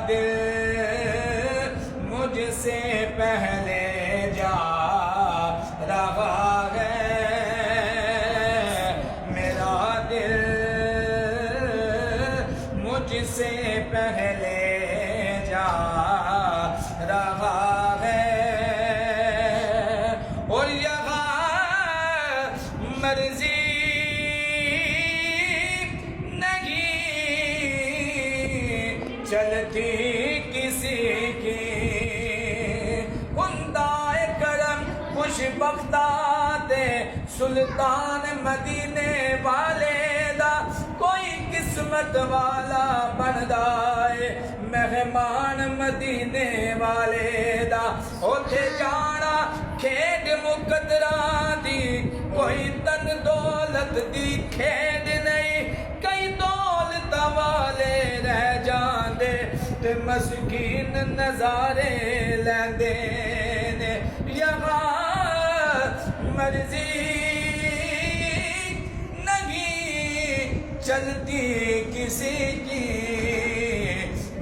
دل مجھ سے پہلے جا رہا ہے، میرا دل مجھ سے پہلے جا رہا ہے، اور یہاں مرضی چلتی کسی کی، خدائے کرم خوش بختات سلطان مدینے والے دا، کوئی قسمت والا بندائے مہمان مدینے والے دا، اوتھے جانا کھیڈ مقدرہ دی، کوئی تن دولت دی کھیڈ نہیں، کئی دولت والے رہ جاندے تے مسکین نظارے لیندے نے، یہاں مرضی نہیں چلتی کسی کی،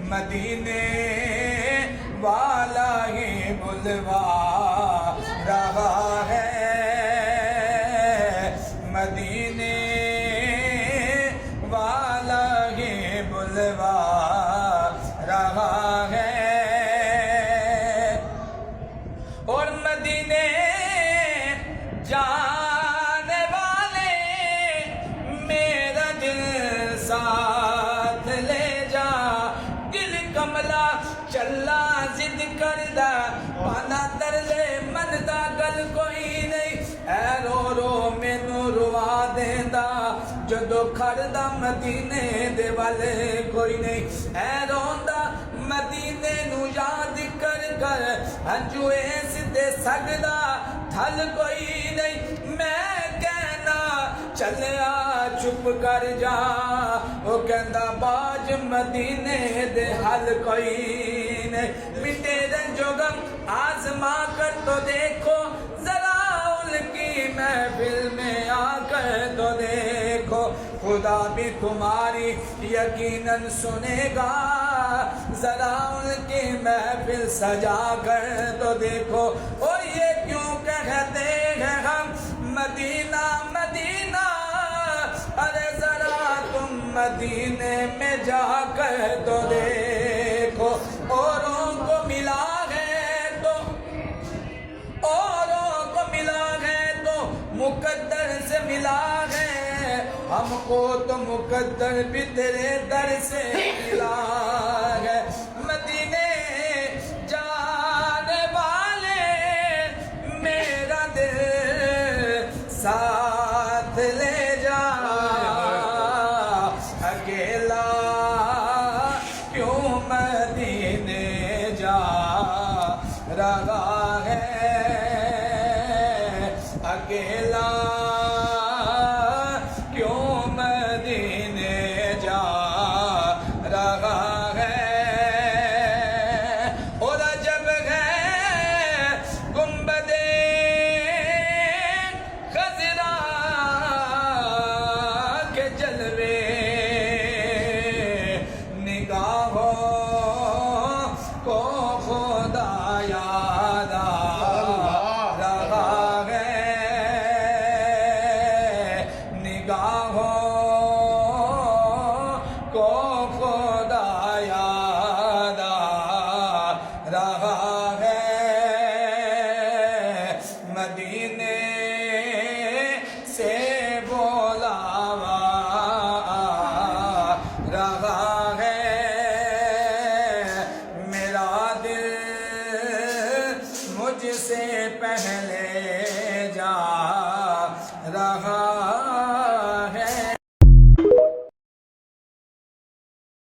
مدینے والا ہی بلوا رہا ہے، مدینے والا ہی بلوا رہا ہے، اور مدینے جانے والے میرا دل ساتھ لے جا، دل کملا چلا ضد کردہ پانا ترلے من دا گل کوئی نہیں، اے رو رو مینوں روا دیندا جدو کھڑدا مدینے دے والے کوئی نہیں، اے روندا مدینے نو یاد کر کر ہنجو اس دے سگدا تھل کوئی نہیں، میں کہنا چلیا چپ کر جا، وہ کہندا باج مدینے دے حل کوئی نہیں، مٹے رنجو غم آزما کر تو دیکھو ذرا ان کی محفل میں آ کر تو دیکھو، خدا بھی تمہاری یقیناً سنے گا، ذرا ان کی محفل سجا کر تو دیکھو، اور یہ کیوں کہتے ہیں ہم مدینہ مدینہ، ارے ذرا تم مدینے میں جا کر تو دیکھو، اوروں کو ملا ہے تو اوروں کو ملا ہے تو مقدر سے ملا ہے، ہم کو تو مقدر بھی تیرے در سے ملا ہے، مدینے جانے والے میرا دل ساتھ لے جا، اکیلا کیوں مدینے جا رہا ہے، اکیلا کیوں مدینے جا رہا ہے، اور عجب ہے گنبد خضرا کے جلوے، نگاہوں کو خدا یاد آ رہا ہے، نگاہوں کو خدا یاد آ رہا ہے، مدینے سے بلاوا آ رہا ہے، میرا دل مجھ سے پہلے جا رہا